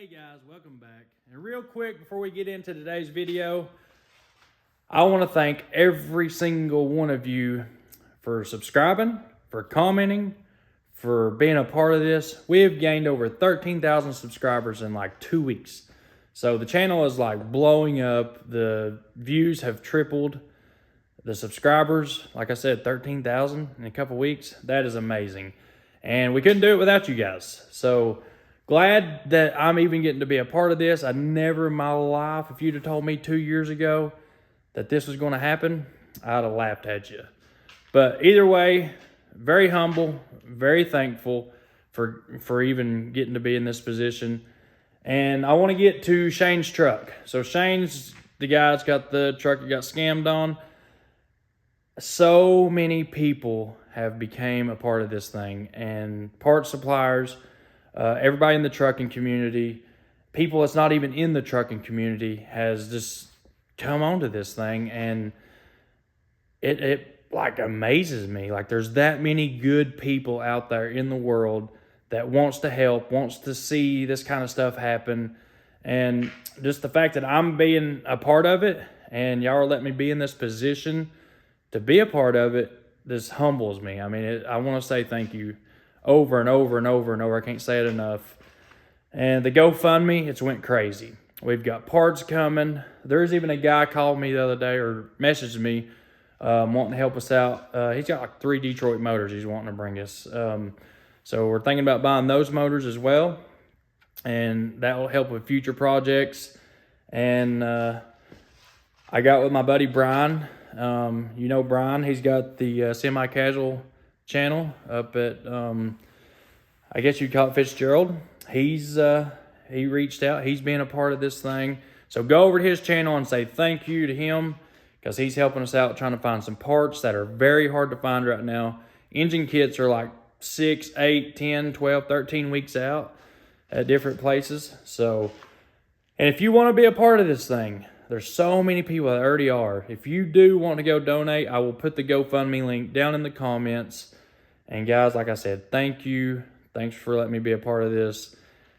Hey guys, welcome back. And real quick before we get into today's video, I want to thank every single one of you for subscribing, for commenting, for being a part of this. We have gained over 13,000 subscribers in like 2 weeks. So the channel is like blowing up. The views have tripled. The subscribers, like I said, 13,000 in a couple weeks. That is amazing. And we couldn't do it without you guys. So glad that I'm even getting to be a part of this. I never in my life, if you'd have told me 2 years ago that this was going to happen, I'd have laughed at you. But either way, very humble, very thankful for even getting to be in this position. And I want to get to Shane's truck. So Shane's the guy that's got the truck that got scammed on. So many people have became a part of this thing, and parts suppliers, everybody in the trucking community, people that's not even in the trucking community has just come onto this thing, and it like amazes me. Like there's that many good people out there in the world that wants to help, wants to see this kind of stuff happen. And just the fact that I'm being a part of it and y'all are letting me be in this position to be a part of it, this humbles me. I mean, I want to say thank you over and over and over and over. I can't say it enough. And the GoFundMe, it's went crazy. We've got parts coming. There's even a guy called me the other day or messaged me wanting to help us out. He's got like 3 Detroit motors he's wanting to bring us. So we're thinking about buying those motors as well. And that will help with future projects. And I got with my buddy Brian. You know Brian, he's got the semi-casual channel up at, I guess you'd call it Fitzgerald. He reached out. He's been a part of this thing. So go over to his channel and say thank you to him because he's helping us out trying to find some parts that are very hard to find right now. Engine kits are like 6, 8, 10, 12, 13 weeks out at different places. So, and if you want to be a part of this thing, there's so many people that already are. If you do want to go donate, I will put the GoFundMe link down in the comments. And guys, like I said, thank you. Thanks for letting me be a part of this.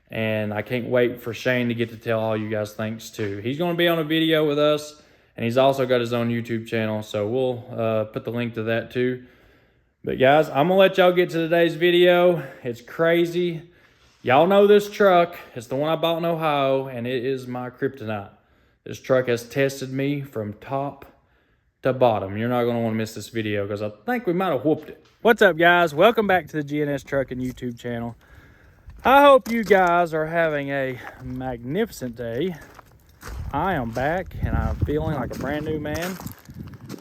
And I can't wait for Shane to get to tell all you guys thanks too. He's going to be on a video with us, and he's also got his own YouTube channel. So we'll put the link to that too. But guys, I'm going to let y'all get to today's video. It's crazy. Y'all know this truck. It's the one I bought in Ohio, and it is my kryptonite. This truck has tested me from top to bottom. You're not going to want to miss this video because I think we might have whooped it. What's up, guys? Welcome back to the GNS Trucking YouTube channel. I hope you guys are having a magnificent day. I am back, and I'm feeling like a brand new man.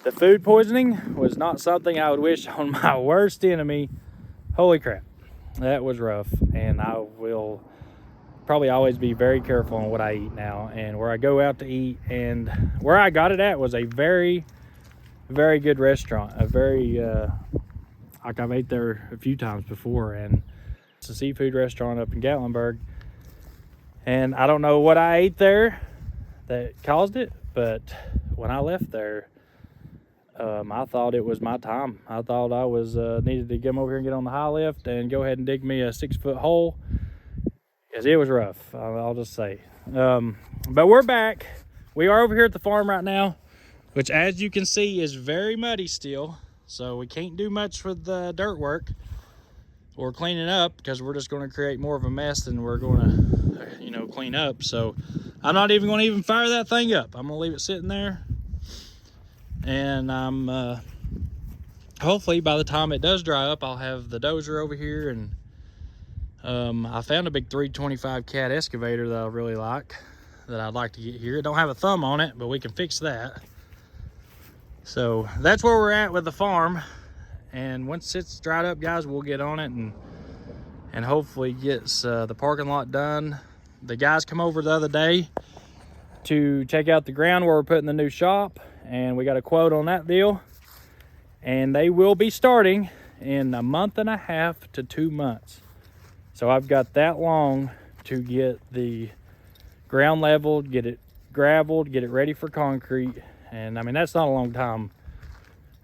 The food poisoning was not something I would wish on my worst enemy. Holy crap. That was rough, and I will probably always be very careful on what I eat now and where I go out to eat. And where I got it at was a very, very good restaurant. A very, like I've ate there a few times before, and it's a seafood restaurant up in Gatlinburg. And I don't know what I ate there that caused it, but when I left there, I thought it was my time. I thought I was needed to come over here and get on the high lift and go ahead and dig me a 6-foot hole. Because it was rough, I'll just say. But we're back. We are over here at the farm right now, which as you can see is very muddy still. So we can't do much with the dirt work or cleaning up because we're just going to create more of a mess than we're going to, clean up. So I'm not even going to fire that thing up. I'm going to leave it sitting there. And I'm, hopefully by the time it does dry up, I'll have the dozer over here. And I found a big 325 cat excavator that I really like, that I'd like to get here. It don't have a thumb on it, but we can fix that. So that's where we're at with the farm. And once it's dried up, guys, we'll get on it and hopefully get the parking lot done. The guys come over the other day to check out the ground where we're putting the new shop, and we got a quote on that deal. And they will be starting in a month and a half to 2 months. So I've got that long to get the ground leveled, get it gravelled, get it ready for concrete. And I mean, that's not a long time,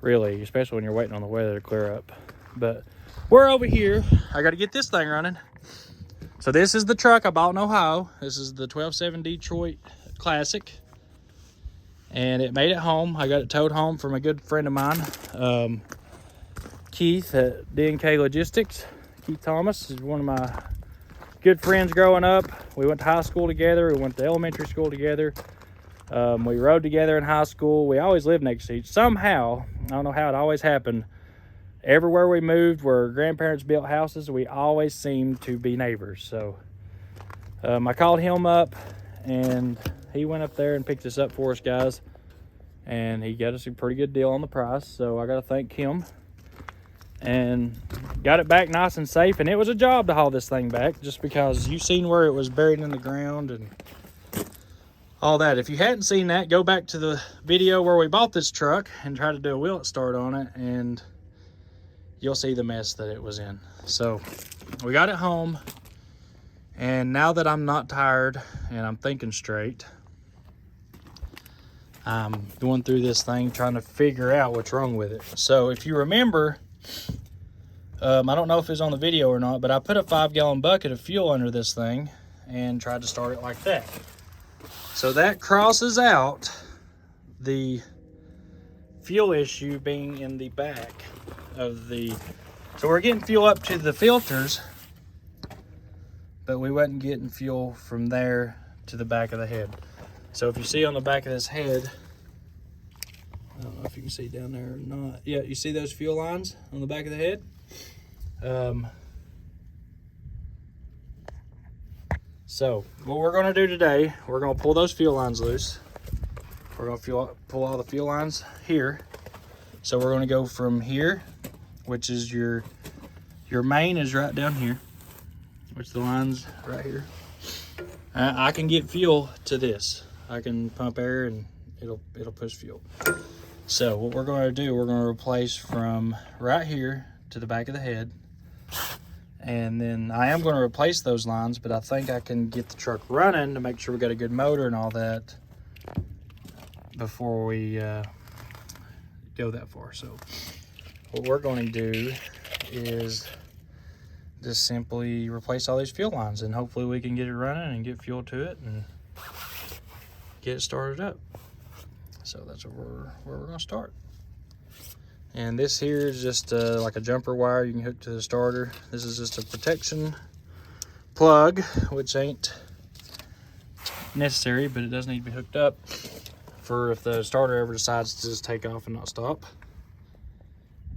really, especially when you're waiting on the weather to clear up. But we're over here. I got to get this thing running. So this is the truck I bought in Ohio. This is the 12.7 Detroit Classic. And it made it home. I got it towed home from a good friend of mine, Keith at D&K Logistics. Keith Thomas is one of my good friends growing up. We went to high school together. We went to elementary school together. We rode together in high school. We always lived next to each other. Somehow, I don't know how it always happened, everywhere we moved where grandparents built houses, we always seemed to be neighbors. So I called him up, and he went up there and picked this up for us, guys. And he got us a pretty good deal on the price. So I got to thank him. And got it back nice and safe. And it was a job to haul this thing back, just because you seen where it was buried in the ground and all that. If you hadn't seen that, go back to the video where we bought this truck and try to do a wheel start on it, and you'll see the mess that it was in. So we got it home, and now that I'm not tired and I'm thinking straight, I'm going through this thing trying to figure out what's wrong with it. So if you remember, I don't know if it was on the video or not, but I put a 5-gallon bucket of fuel under this thing and tried to start it like that. So that crosses out the fuel issue being in the back of the... So we're getting fuel up to the filters, but we wasn't getting fuel from there to the back of the head. So if you see on the back of this head, I don't know if you can see down there or not. Yeah, you see those fuel lines on the back of the head? So what we're going to do today, we're going to pull those fuel lines loose. We're going to pull all the fuel lines here. So we're going to go from here, which is your main is right down here, which the line's right here. I can get fuel to this. I can pump air and it'll push fuel. So what we're going to do, we're going to replace from right here to the back of the head. And then I am going to replace those lines, but I think I can get the truck running to make sure we got a good motor and all that before we go that far. So what we're going to do is just simply replace all these fuel lines, and hopefully we can get it running and get fuel to it and get it started up. So that's where we're going to start. And this here is just like a jumper wire you can hook to the starter. This is just a protection plug, which ain't necessary, but it does need to be hooked up for if the starter ever decides to just take off and not stop.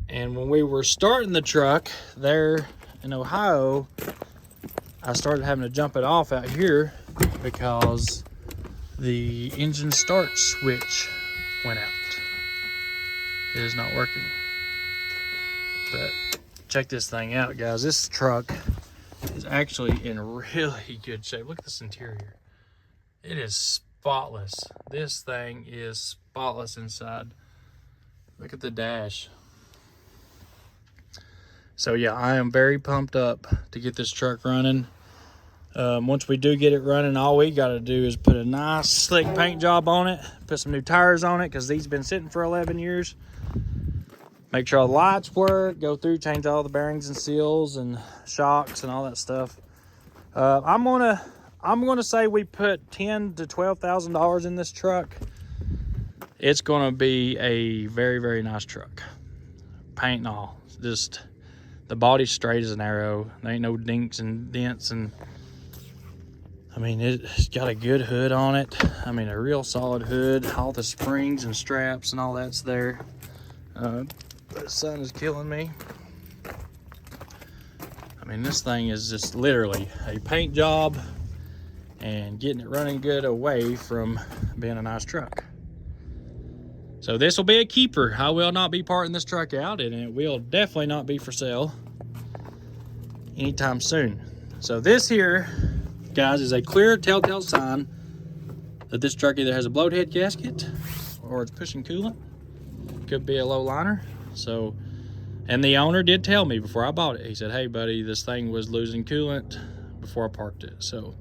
And when we were starting the truck there in Ohio, I started having to jump it off out here because the engine start switch went out. It is not working. But check this thing out, guys. This truck is actually in really good shape. Look at this interior. It is spotless. This thing is spotless inside. Look at the dash. So yeah, I am very pumped up to get this truck running. Once we do get it running, all we got to do is put a nice slick paint job on it, put some new tires on it, because these been sitting for 11 years. Make sure all the lights work, go through, change all the bearings and seals and shocks and all that stuff. I'm gonna say we put $10,000 to $12,000 in this truck. It's gonna be a very, very nice truck. Paint and all, just the body's straight as an arrow. There ain't no dinks and dents, and I mean, it's got a good hood on it. I mean, a real solid hood. All the springs and straps and all that's there. The sun is killing me. I mean, this thing is just literally a paint job and getting it running good away from being a nice truck. So this will be a keeper. I will not be parting this truck out, and it will definitely not be for sale anytime soon. So this here, guys, is a clear telltale sign that this truck either has a blowed head gasket or it's pushing coolant. Could be a low liner. So, and the owner did tell me before I bought it, he said, hey buddy, this thing was losing coolant before I parked it. So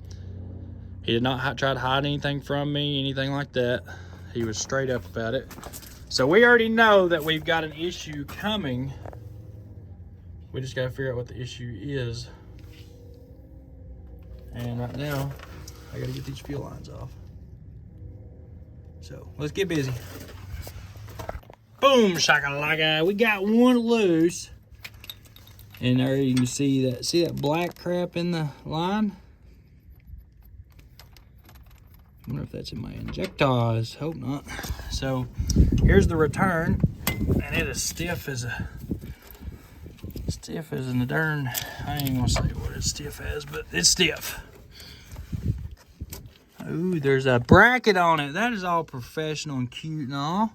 he did not try to hide anything from me, anything like that. He was straight up about it. So we already know that we've got an issue coming. We just got to figure out what the issue is. And right now, I gotta get these fuel lines off. So let's get busy. Boom, shakalaka. We got one loose. And there you can see that black crap in the line? I wonder if that's in my injectors. Hope not. So here's the return, and it is stiff as a darn. I ain't gonna say what it's stiff as, but it's stiff. Ooh, there's a bracket on it. That is all professional and cute and all.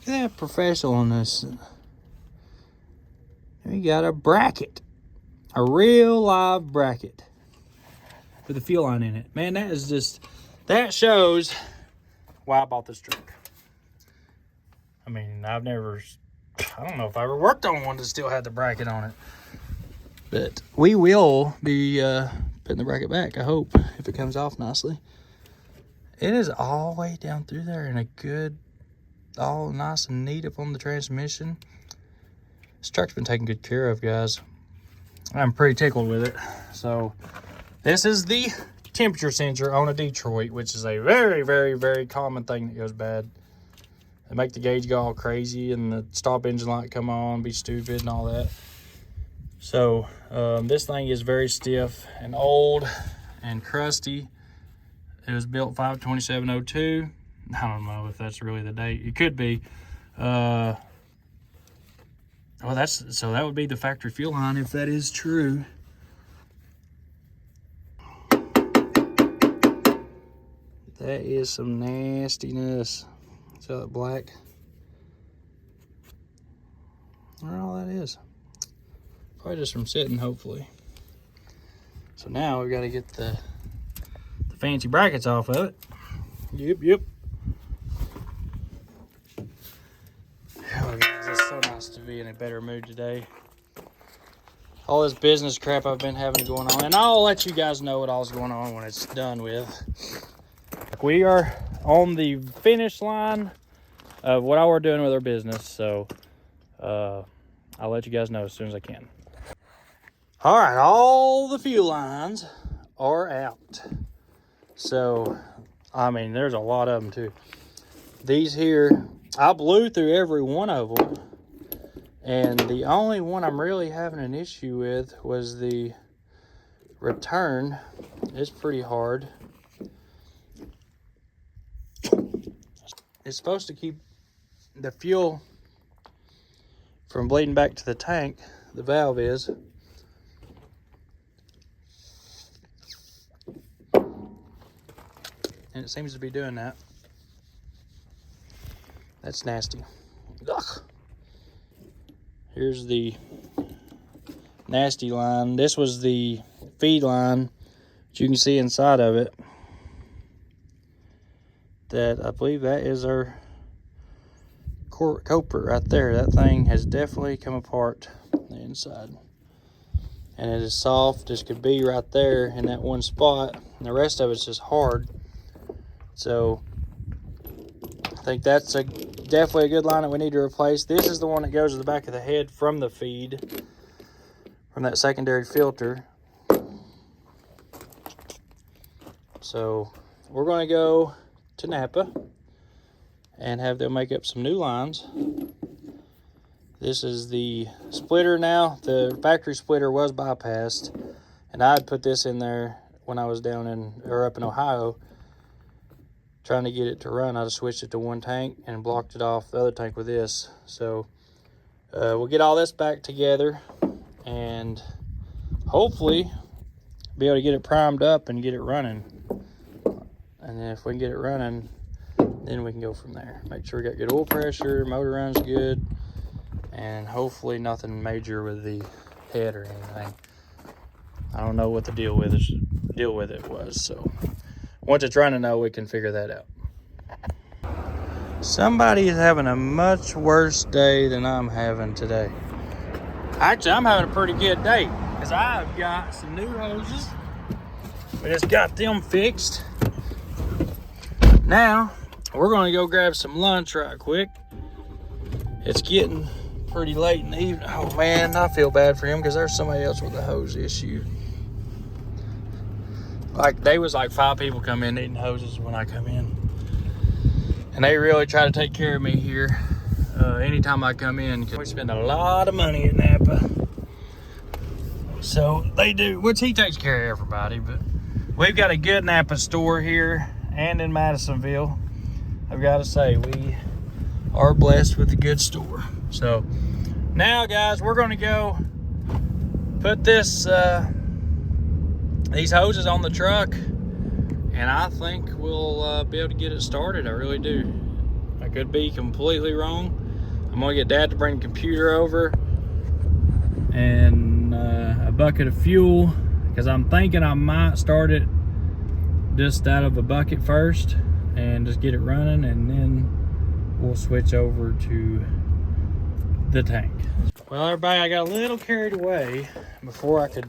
Look at that professionalness. We got a bracket, a real live bracket with a fuel line in it. Man, that shows why I bought this truck. I mean, I don't know if I ever worked on one that still had the bracket on it. But we will be putting the bracket back, I hope, if it comes off nicely. It is all the way down through there in a good, all nice and neat up on the transmission. This truck's been taken good care of, guys. I'm pretty tickled with it. So this is the temperature sensor on a Detroit, which is a very, very, very common thing that goes bad. They make the gauge go all crazy and the stop engine light come on, be stupid and all that. So this thing is very stiff and old and crusty. It was built 5/27/02. I don't know if that's really the date. It could be. Well, that would be the factory fuel line if that is true. That is some nastiness. See that black? I don't know all that is. Probably just from sitting, hopefully. So now we've got to get the fancy brackets off of it. Yep. Oh, guys, it's so nice to be in a better mood today. All this business crap I've been having going on, and I'll let you guys know what all's going on when it's done with. We are on the finish line of what we're doing with our business, so I'll let you guys know as soon as I can. All right, all the fuel lines are out. So, I mean, there's a lot of them too. These here, I blew through every one of them, and the only one I'm really having an issue with was the return. It's pretty hard. It's supposed to keep the fuel from bleeding back to the tank. The valve is. And it seems to be doing that. That's nasty. Ugh. Here's the nasty line. This was the feed line that you can see inside of it. That I believe that is our culprit right there. That thing has definitely come apart on the inside. And it is soft as could be right there in that one spot. And the rest of it's just hard. So I think that's definitely a good line that we need to replace. This is the one that goes to the back of the head from the feed, from that secondary filter. So we're going to go to NAPA and have them make up some new lines. This is the splitter now. The factory splitter was bypassed, and I had put this in there when I was up in Ohio trying to get it to run. I just switched it to one tank and blocked it off the other tank with this. So we'll get all this back together and hopefully be able to get it primed up and get it running. And then if we can get it running, then we can go from there. Make sure we got good oil pressure, motor runs good, and hopefully nothing major with the head or anything. I don't know what the deal with it was, so once it's running though, we can figure that out. Somebody is having a much worse day than I'm having today. Actually, I'm having a pretty good day because I've got some new hoses. We just got them fixed. Now, we're going to go grab some lunch right quick. It's getting pretty late in the evening. Oh man, I feel bad for him because there's somebody else with a hose issue. Like, they was like 5 people come in needing hoses when I come in. And they really try to take care of me here anytime I come in. We spend a lot of money at NAPA. So they do, which he takes care of everybody, but we've got a good NAPA store here and in Madisonville. I've got to say, we are blessed with a good store. So now, guys, we're going to go put this these hoses on the truck, and I think we'll be able to get it started. I really do. I could be completely wrong. I'm gonna get Dad to bring the computer over and a bucket of fuel, because I'm thinking I might start it just out of a bucket first and just get it running, and then we'll switch over to the tank. Well, everybody, I got a little carried away before I could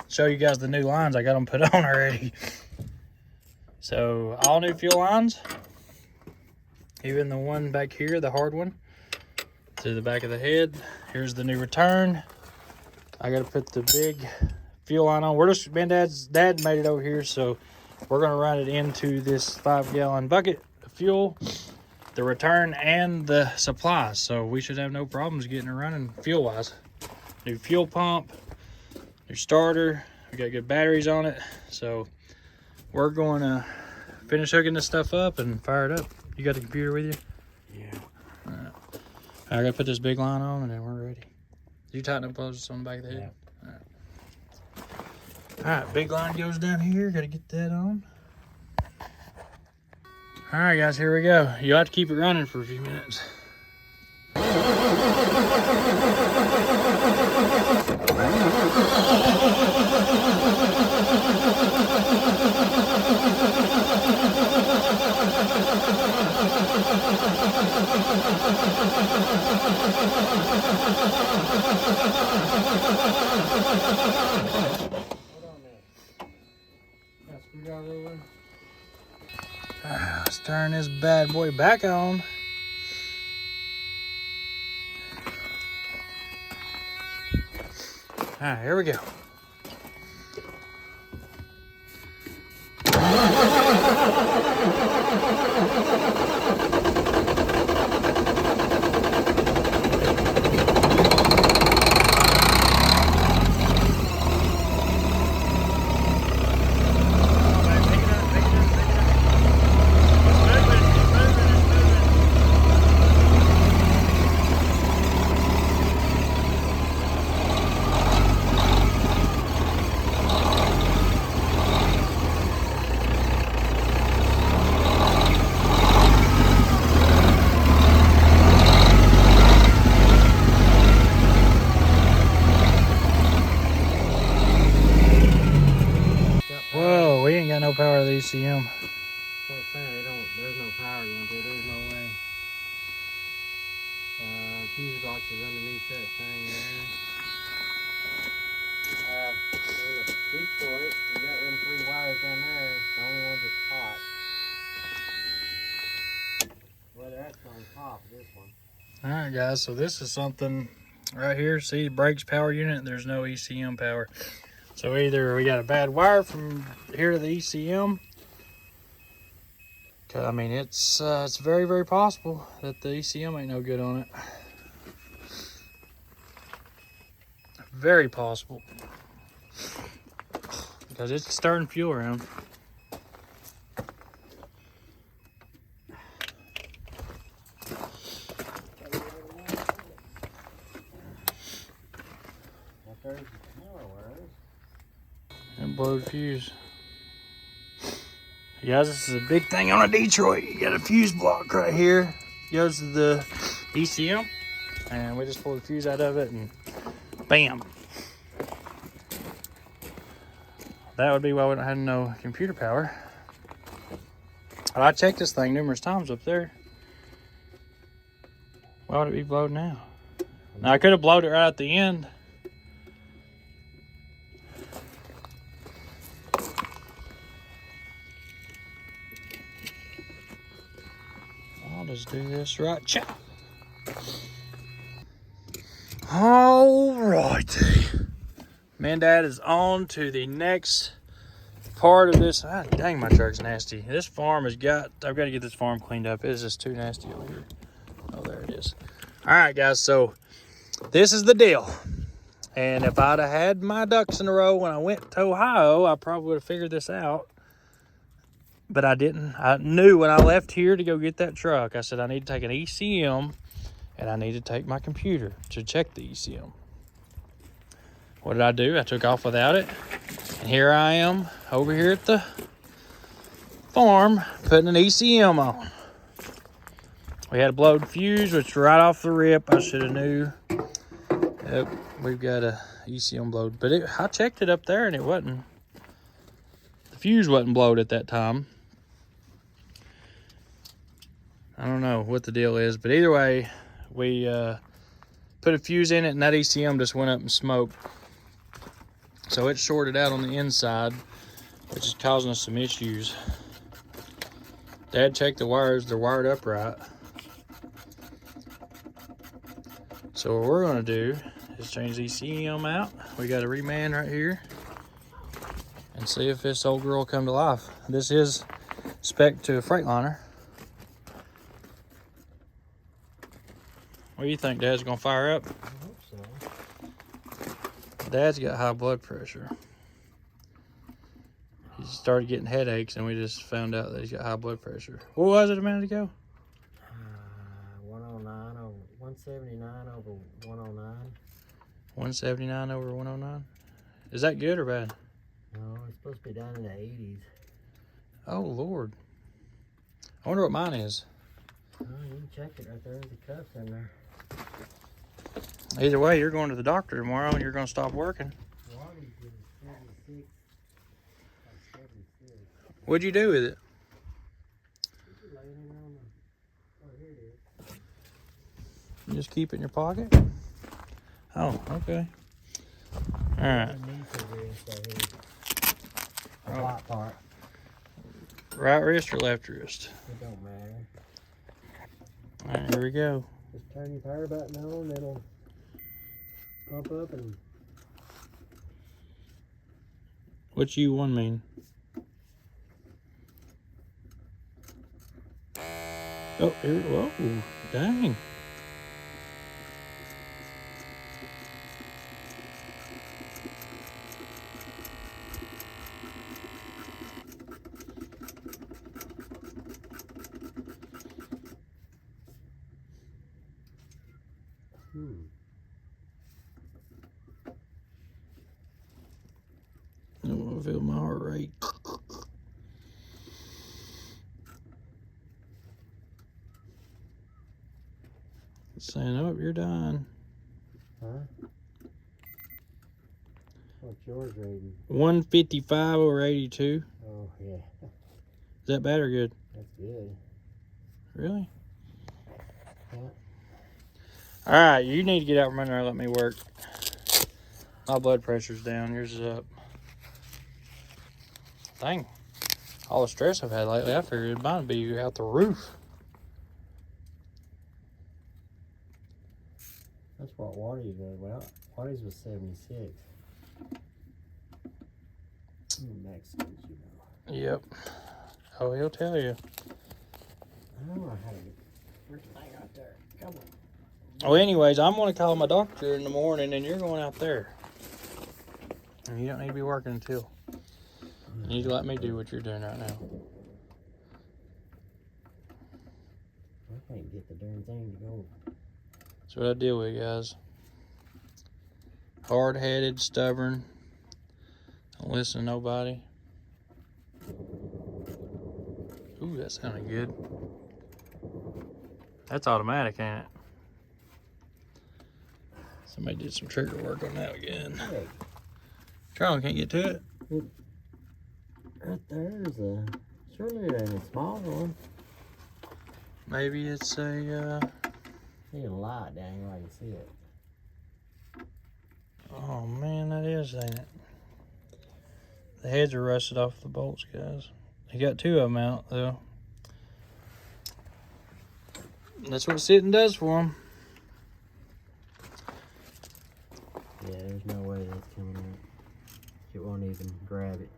show you guys the new lines I got them put on already. So all new fuel lines, even the one back here, the hard one, to the back of the head. Here's the new return. I got to put the big fuel line on. We're just, me and Dad made it over here, so we're gonna run it into this 5-gallon bucket of fuel, the return and the supplies. So we should have no problems getting it running fuel wise. New fuel pump, new starter, we got good batteries on it. So we're going to finish hooking this stuff up and fire it up. You got the computer with you? Yeah. All right. I got to put this big line on and then we're ready. You tighten up close on the back of the head? Yeah. All right, big line goes down here. Got to get that on. All right, guys, here we go. You'll have to keep it running for a few minutes. Let's turn this bad boy back on. All right, here we go. Whoa, we ain't got no power of the ECM. There's no power going to it. There's no way. Fuse box is underneath that thing there. There's a switch for it. You got them 3 wires down there. The only one that's hot. Well, that's on top of this one. All right, guys, so this is something right here. See, brakes, power unit, there's no ECM power. So either we got a bad wire from here to the ECM. I mean, it's very, very possible that the ECM ain't no good on it. Very possible. Because it's stirring fuel around. And blowed fuse. Guys, this is a big thing on a Detroit. You got a fuse block right here. Goes to the ECM. And we just pull the fuse out of it and bam. That would be why we don't have no computer power. I checked this thing numerous times up there. Why would it be blowed now? Now I could have blowed it right at the end. I'll just do this right. Chow. All righty. Me and Dad is on to the next part of this. Ah, dang, my truck's nasty. This farm I've got to get this farm cleaned up. It's just too nasty over here. Oh, there it is. All right, guys. So this is the deal. And if I'd have had my ducks in a row when I went to Ohio, I probably would have figured this out. But I didn't. I knew when I left here to go get that truck, I said I need to take an ECM and I need to take my computer to check the ECM. What did I do? I took off without it. And here I am over here at the farm putting an ECM on. We had a blowed fuse, which right off the rip, I should have knew. Yep, we've got a ECM blowed. But I checked it up there and it wasn't. The fuse wasn't blowed at that time. I don't know what the deal is, but either way, we put a fuse in it and that ECM just went up and smoked. So it's shorted out on the inside, which is causing us some issues. Dad checked the wires, they're wired up right. So what we're gonna do is change the ECM out. We got a reman right here and see if this old girl will come to life. This is spec to a Freightliner. What do you think, Dad's gonna fire up? I hope so. Dad's got high blood pressure. He started getting headaches and we just found out that he's got high blood pressure. What was it a minute ago? 109 over 179 over 109. 179 over 109. Is that good or bad? No, it's supposed to be down in the 80s. Oh Lord. I wonder what mine is. Oh, you can check it right there. The cuff's in there. Either way, you're going to the doctor tomorrow and you're going to stop working. Water's is 76. Like 76. What'd you do with it? It's laying in on the. Oh, here it is. You just keep it in your pocket? Oh, okay. All right. Underneath of this right here. The black part. Right wrist or left wrist? It don't matter. All right, here we go. Just turn your power button on, it'll pump up and. What's U1 mean? Oh, here, whoa, dang. I want to feel my heart rate. It's saying, oh, you're dying. Huh? What's yours rating? 155 over 82. Oh, yeah. Is that bad or good? That's good. Really? Yeah. All right, you need to get out from under there and let me work. My blood pressure's down. Yours is up. Dang. All the stress I've had lately, I figured it might be out the roof. That's what Wardy's was. Well, Wardy's was 76. Mexicans, you know. Yep. Oh, he'll tell you. I don't know how to get the first thing out there. Come on. Well, anyways, I'm going to call my doctor in the morning, and you're going out there. And you don't need to be working until. You need to let me do what you're doing right now. I can't get the darn thing to go. That's what I deal with, guys. Hard-headed, stubborn. Don't listen to nobody. Ooh, that sounded good. That's automatic, ain't it? Somebody did some trigger work on that again. Hey, Charlie can't get to it. right there's a. Surely it ain't a small one. Maybe it's a, See a light down here, I can see it. oh man, that is, ain't it? The heads are rusted off the bolts, guys. He got two of them out, though. That's what sitting does for him. Yeah, there's no way that's coming out. It won't even grab it.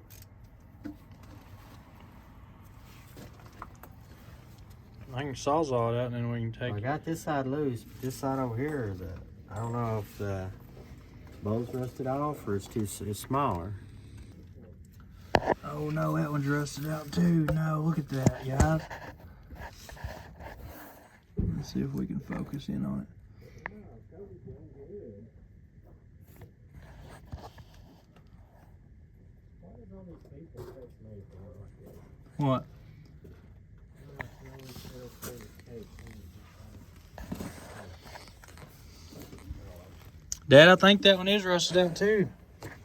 I can sawzall it out and then we can take I it. got this side loose, but this side over here is I don't know if the bolt's rusted off or it's smaller. Oh no, that one's rusted out too. No, look at that, y'all. Let's see if we can focus in on it. What? Dad, I think that one is rusted out too.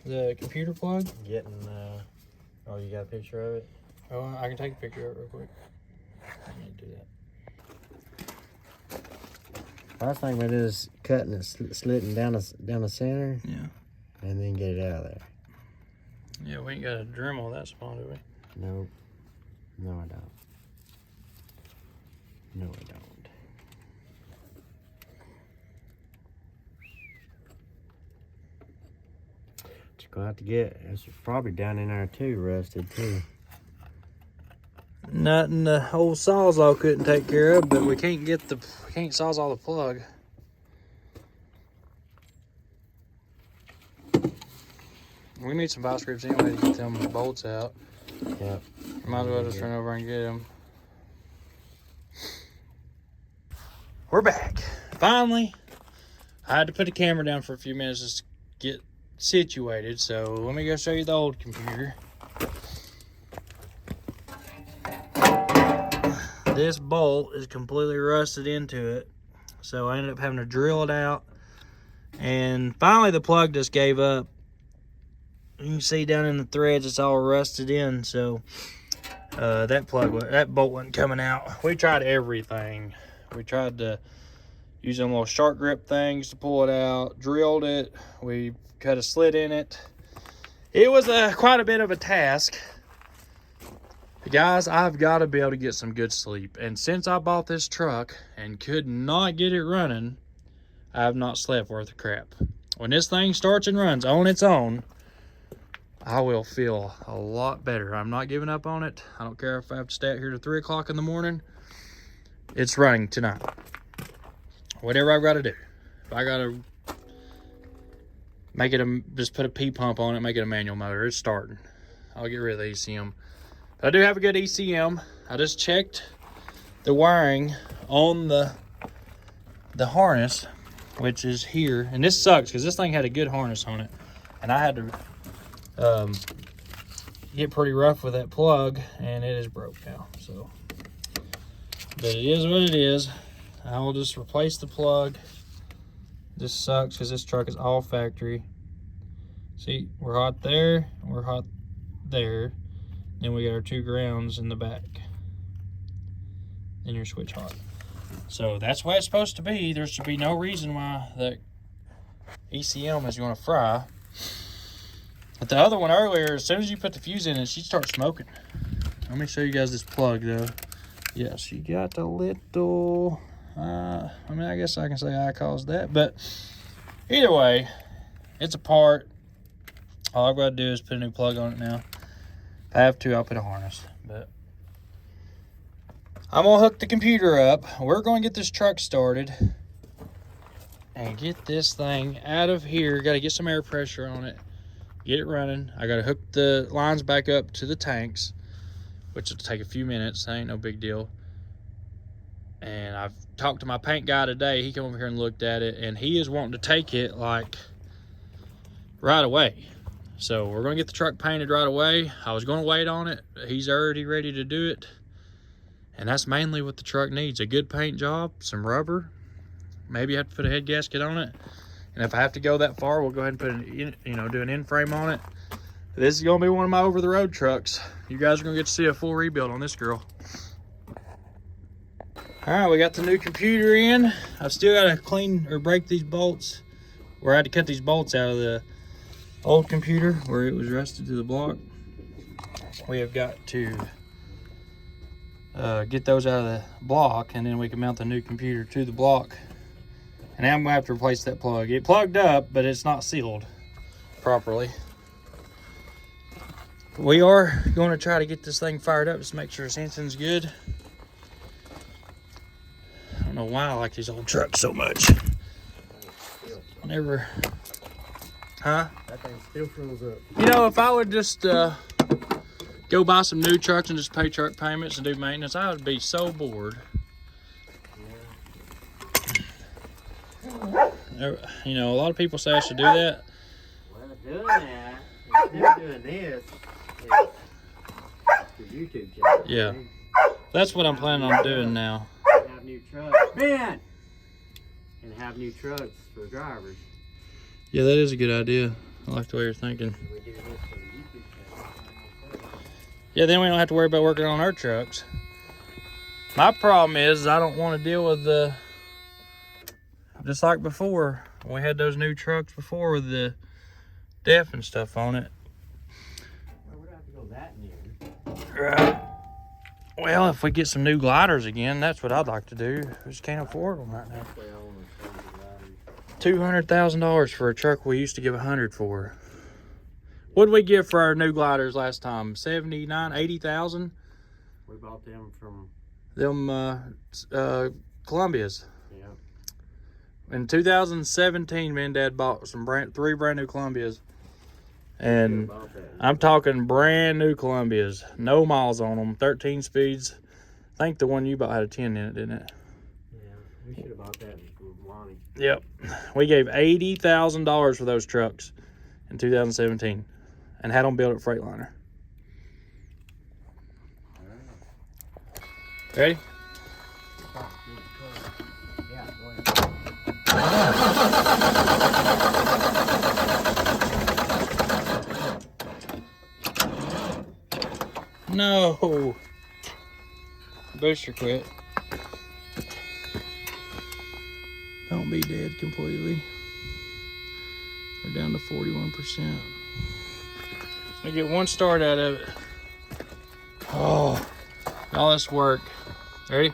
The computer plug. Getting, oh, you got a picture of it? Oh, I can take a picture of it real quick. I need to do that. First thing we did is cutting it, slitting down the center. Yeah. And then get it out of there. Yeah, we ain't got a Dremel that small, do we? Nope. No, I don't. No, I don't. It's going to have to get, it's probably down in there too, rusted too. Nothing the whole sawzall couldn't take care of, but we can't sawzall the plug. We need some vice grips anyway to get them bolts out. Yep. Might as well just run over and get them. We're back. Finally, I had to put the camera down for a few minutes just to get situated, so let me go show you the old computer. This bolt is completely rusted into it, so I ended up having to drill it out, and finally the plug just gave up. You can see down in the threads it's all rusted in, so that bolt wasn't coming out. We tried everything. We tried to use them little shark grip things to pull it out, drilled it, we cut a slit in it. It was quite a bit of a task. Guys, I've got to be able to get some good sleep, and since I bought this truck and could not get it running, I have not slept worth a crap. When this thing starts and runs on its own, I will feel a lot better. I'm not giving up on it. I don't care if I have to stay out here to 3 o'clock in the morning. It's running tonight. Whatever I've got to do. If I got to make it just put a P pump on it, make it a manual motor, it's starting. I'll get rid of the ECM. But I do have a good ECM. I just checked the wiring on the harness, which is here. And this sucks because this thing had a good harness on it. And I had to get pretty rough with that plug, and it is broke now. So, but it is what it is. I will just replace the plug. This sucks because this truck is all factory. See, we're hot there, we're hot there. Then we got our 2 grounds in the back. Then your switch hot. So that's the way it's supposed to be. There should be no reason why the ECM is going to fry. But the other one earlier, as soon as you put the fuse in it, she starts smoking. Let me show you guys this plug though. Yes, you got the little, I mean, I guess I can say I caused that, but either way, it's apart. All I've got to do is put a new plug on it now. If I have to, I'll put a harness, but I'm gonna hook the computer up. We're gonna get this truck started and get this thing out of here. Got to get some air pressure on it. Get it running. I gotta hook the lines back up to the tanks, which will take a few minutes. That ain't no big deal. And I've talked to my paint guy today. He came over here and looked at it, and he is wanting to take it like right away. So we're gonna get the truck painted right away. I was gonna wait on it, but he's already ready to do it. And that's mainly what the truck needs: a good paint job, some rubber. Maybe I have to put a head gasket on it. And if I have to go that far, we'll go ahead and put do an end frame on it. This is gonna be one of my over-the-road trucks. You guys are gonna get to see a full rebuild on this girl. All right, we got the new computer in. I've still got to clean or break these bolts, or I had to cut these bolts out of the old computer where it was rusted to the block. We have got to get those out of the block, and then we can mount the new computer to the block. And now I'm gonna have to replace that plug. It plugged up, but it's not sealed properly. We are going to try to get this thing fired up just to make sure its engine's good. know why I like these old trucks so much. Never. Huh? That thing still fills up. You know, if I would just go buy some new trucks and just pay truck payments and do maintenance, I would be so bored. Yeah. You know, a lot of people say I should do that. Well, doing that, instead of doing this, is your YouTube channel. Yeah. Right? That's what I'm planning on doing now. Have new trucks. Man! And have new trucks for drivers. Yeah, that is a good idea. I like the way you're thinking. We do this for the YouTube channel. Yeah, then we don't have to worry about working on our trucks. My problem is I don't want to deal with the, just like before, when we had those new trucks before with the def and stuff on it. Well, we don't have to go that near. Right. Well, if we get some new gliders again, that's what I'd like to do. We just can't afford them right now. That's the way I want to send $200,000 for a truck we used to give $100 for. What did we give for our new gliders last time? 79, 80,000? We bought them from Them Columbias. yeah. In 2017, me and Dad bought three brand new Columbias. And About that. I'm talking brand new Columbias. No miles on them, 13 speeds. I think the one you bought had a 10 in it, didn't it? Yeah, we should have bought that from Lonnie. Yep. We gave $80,000 for those trucks in 2017 and had them built at Freightliner. Ready? Yeah, go No. Booster quit. Don't be dead completely. We're down to 41%. I get one start out of it. Oh, all this work. Ready?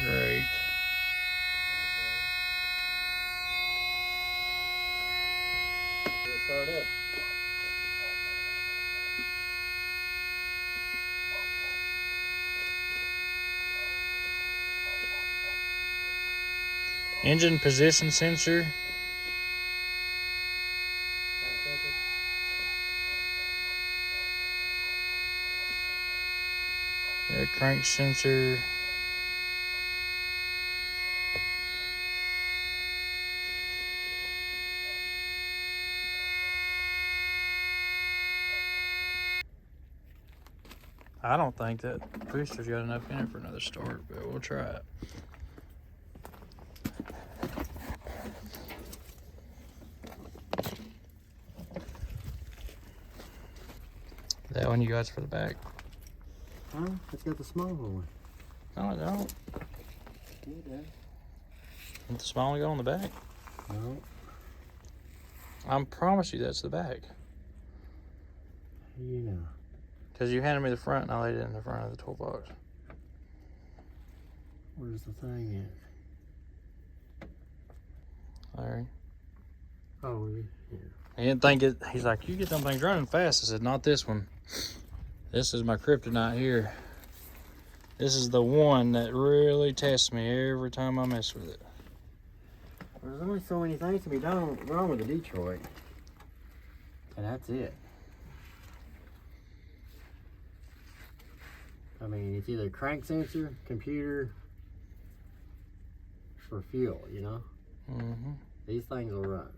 Great. Let's start up. Engine position sensor. Yeah, crank sensor. I don't think that booster's got enough in it for another start, but we'll try it. That one you guys for the back. Huh? It's got the small one. No, I don't. Yeah, Let the small one go on the back. no. I promise you that's the back. You know. Because you handed me the front and I laid it in the front of the toolbox. Where's the thing at? Larry. Oh, yeah. He didn't think it. He's like, you get them things running fast. I said, not this one. This is my kryptonite here. This is the one that really tests me every time I mess with it. There's only so many things to be done wrong with the Detroit. And that's it. I mean, it's either crank sensor, computer, or fuel, you know? Mm-hmm. These things will run.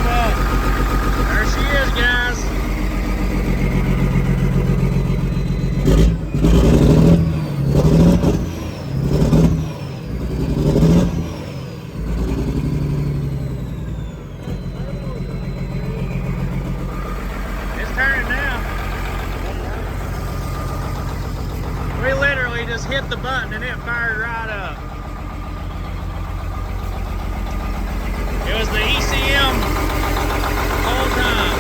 There she is, guys. fired right up. It was the ECM the whole time.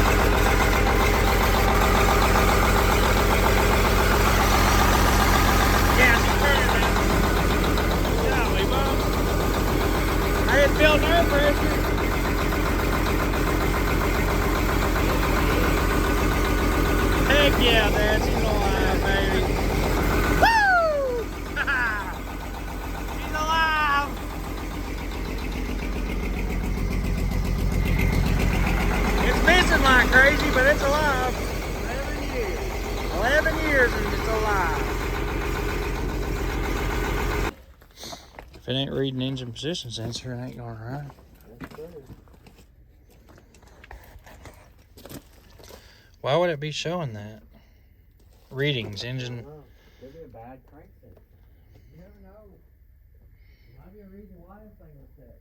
Yeah, she's turning now. Golly, Bob. I didn't feel no pressure. Heck yeah, Dad, she's alive, baby. Woo! She's alive! It's missing like crazy, but it's alive. 11 years. 11 years and it's alive. If it ain't reading engine position sensor, it ain't gonna run. Why would it be showing that? Readings, engine. Could be a bad crank sensor. You never know. Might be a reason why this thing was set.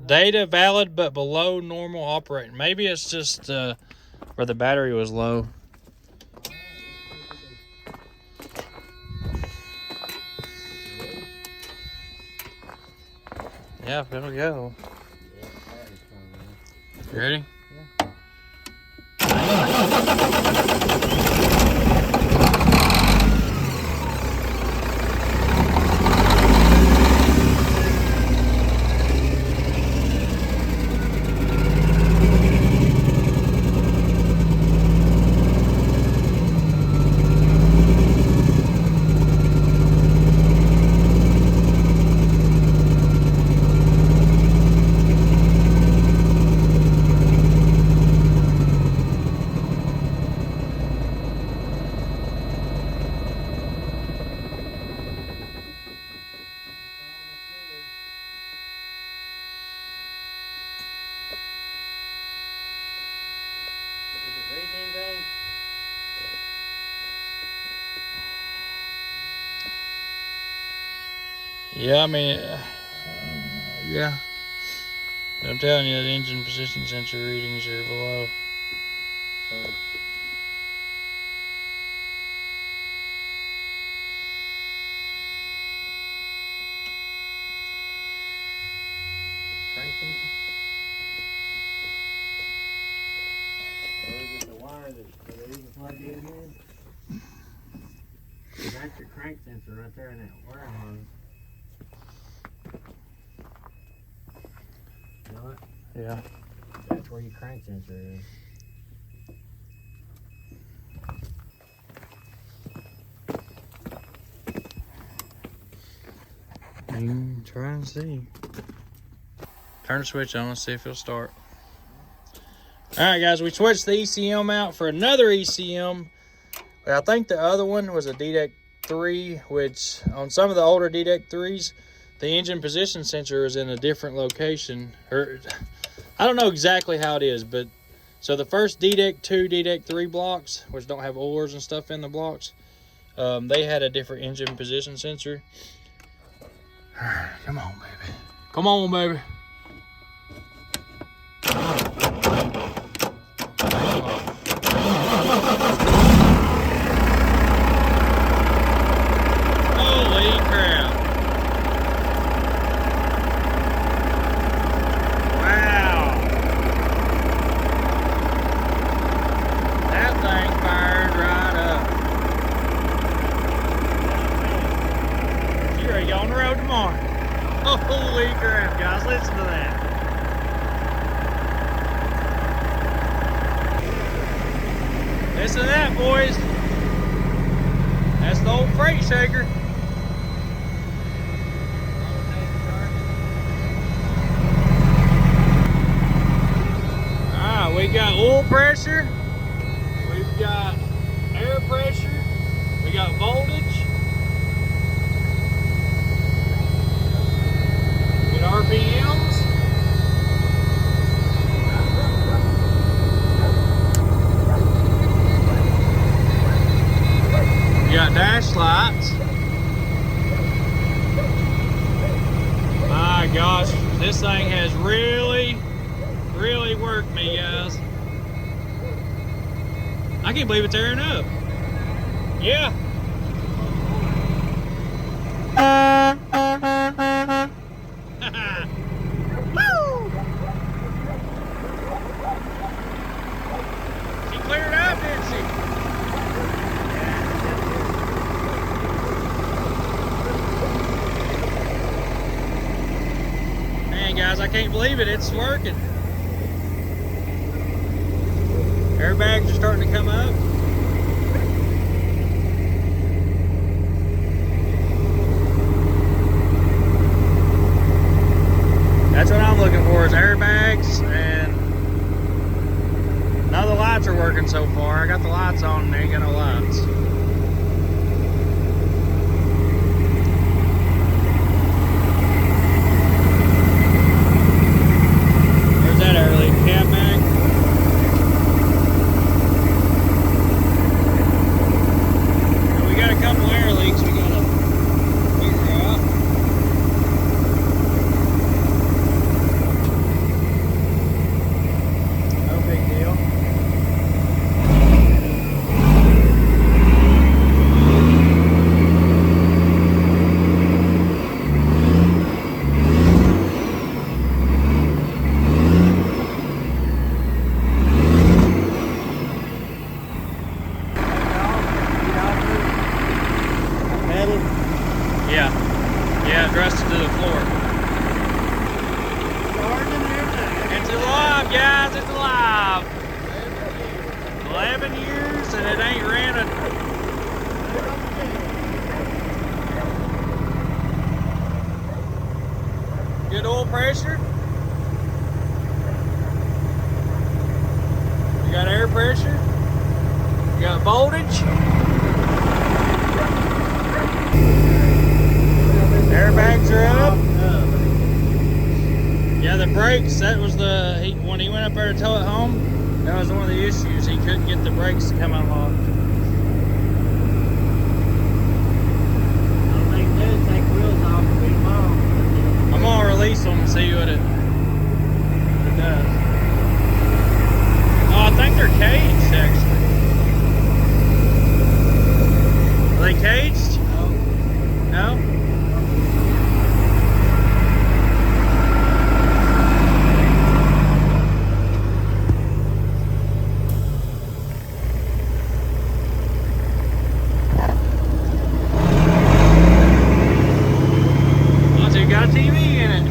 Data valid but below normal operating. Maybe it's just where the battery was low. Yeah, it'll go. You ready? Yeah, I mean, yeah. I'm telling you, the engine position sensor readings are below. Crank sensor? Or is it the wire that it even plugged in here? That's your crank sensor right there in that wire harness. You know it? Yeah. That's where your crank sensor is. Try and see. Turn the switch on, let's see if it'll start. Alright guys, we switched the ECM out for another ECM. I think the other one was a DDEC 3, which on some of the older DDEC 3s, the engine position sensor is in a different location. Or I don't know exactly how it is, but so the first DDEC 2, DDEC 3 blocks, which don't have oars and stuff in the blocks, they had a different engine position sensor. Come on, baby. Come on, baby. Holy crap. Wow. That thing fired right up. You ready to go on the road tomorrow? Holy crap, guys. Listen to that. Listen to that, boys. That's the old freight shaker. Alright, we got oil pressure. We've got air pressure. We got voltage. We got RPMs. We got dash lights. My gosh, this thing has really worked me, guys. I can't believe it's airing up. Yeah. Woo! She cleared up, didn't she? Man, guys, I can't believe it. It's working. Airbags are starting to come up. That's what I'm looking for, is airbags, and none of the lights are working so far. I got the lights on and they ain't got no lights. Where's that air leak? Cant back? And we got a couple air leaks we gotta figure out. No big deal. Yeah. Yeah, dressed it to the floor. It's alive, guys. It's alive. 11 years and it ain't ran a... Good oil pressure. You got air pressure. You got voltage. Airbags are up. Yeah, the brakes, that was when he went up there to tow it home, that was one of the issues. He couldn't get the brakes to come unlocked. All they do is take wheels off and beat them off. I'm gonna release them and see what it does. Oh, I think they're caged, actually. Are they caged? No? No? Got a TV in it.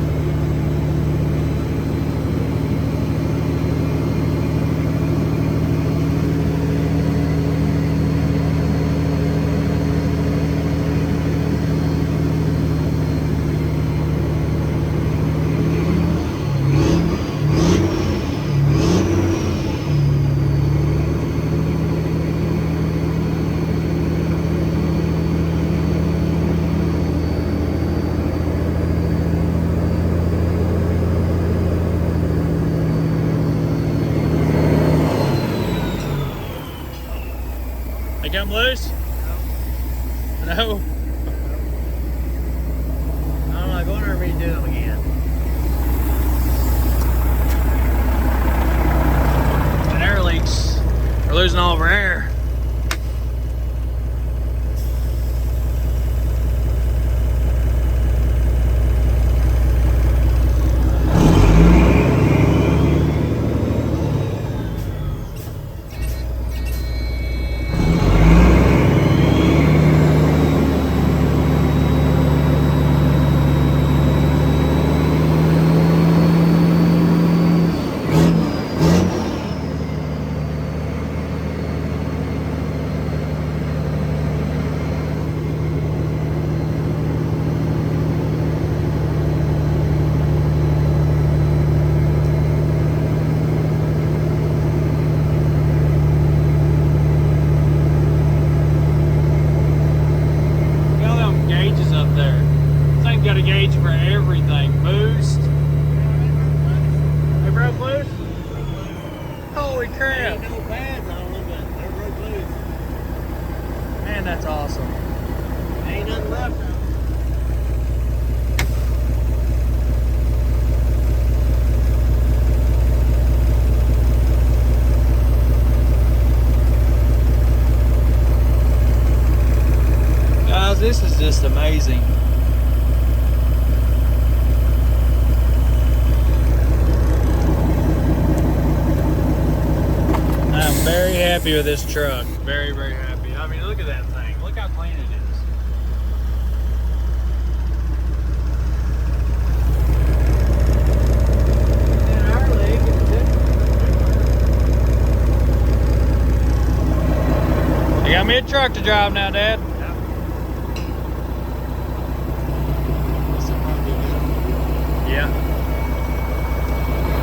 They come loose? No. I'm like, going to redo them again. And air leaks. We're losing all of our air. Got a gauge for everything. Boost. They broke loose? Holy crap. Ain't no pads on them, but they're broke loose. Man, that's awesome. Ain't nothing left of them. happy with this truck. Very, very happy. I mean, look at that thing. Look how clean it is. You got me a truck to drive now, Dad. Yeah.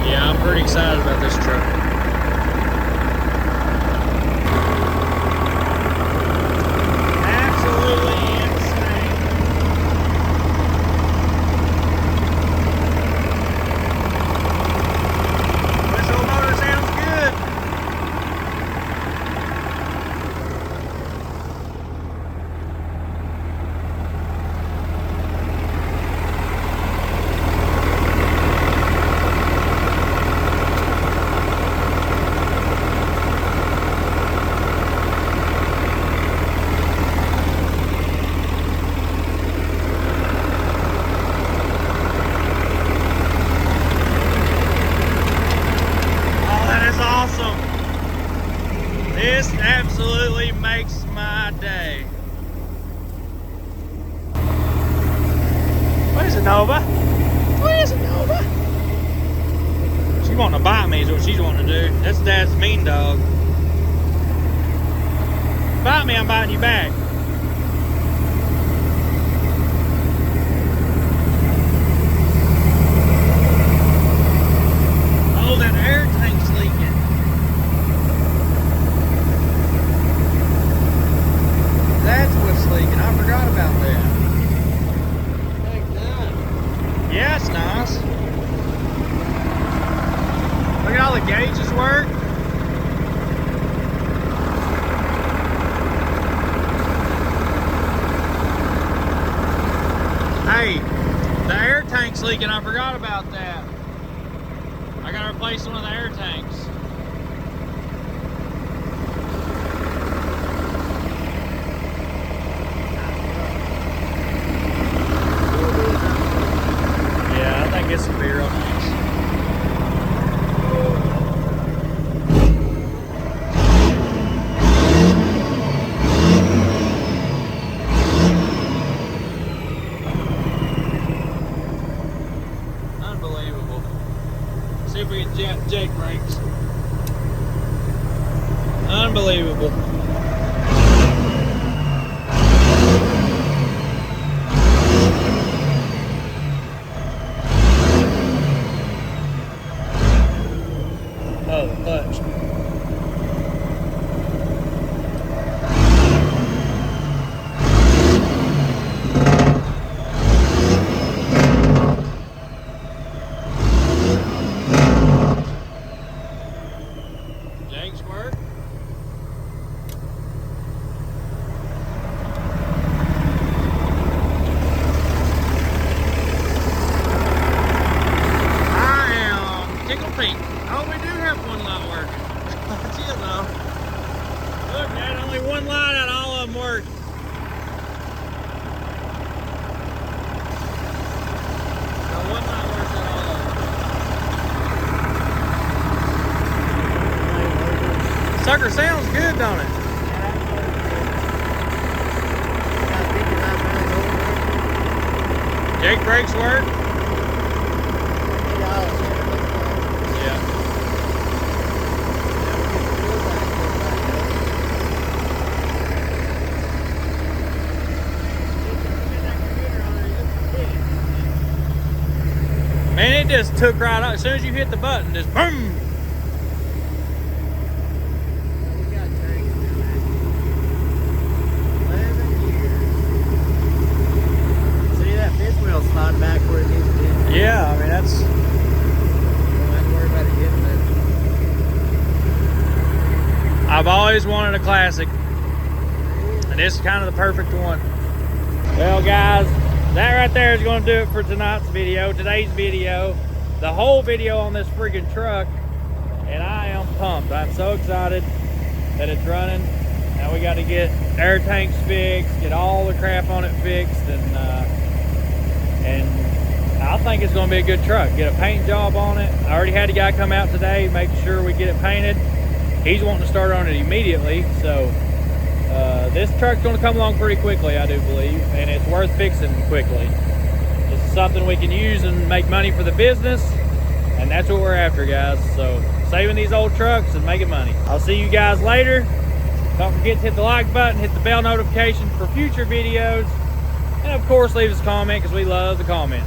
Yeah, I'm pretty excited about this truck. Absolutely insane. This old motor sounds good. This absolutely makes my day. What is it, Nova? What is it, Nova? She's wanting to bite me is what she's wanting to do. That's Dad's mean dog. Bite me, I'm biting you back. Oh, that air tank's leaking. That's what's leaking. I forgot about that. Yeah, it's nice. Look at all the gauges work. Hey, the air tank's leaking. I forgot about that. I gotta replace one of the air tanks. Yeah, I think this will be real nice. Unbelievable. See if we can Jake brakes. Unbelievable. Oh, the clutch. Jake's work. I am tickle pink. Oh, we do have one light working. That's it though. Look, Dad, only one light out of all of them work. Now one light works out of all of them. Sucker sounds good, don't it? Jake brakes work? Yeah. Man, it just took right off. As soon as you hit the button, just boom. See that fifth wheel slide back where it needs to be? Yeah, I mean, that's... Don't have to worry about it getting there. I've always wanted a classic. And this is kind of the perfect one. Well, guys, that right there is going to do it for tonight's video, today's video, the whole video on this freaking truck, and I am pumped. I'm so excited that it's running. Now we got to get air tanks fixed, get all the crap on it fixed, and I think it's going to be a good truck. Get a paint job on it. I already had a guy come out today, make sure we get it painted, he's wanting to start on it immediately. So this truck's going to come along pretty quickly, I do believe, and it's worth fixing quickly. This is something we can use and make money for the business, and that's what we're after, guys. So saving these old trucks and making money. I'll see you guys later. Don't forget to hit the like button, hit the bell notification for future videos, and of course leave us a comment because we love the comments.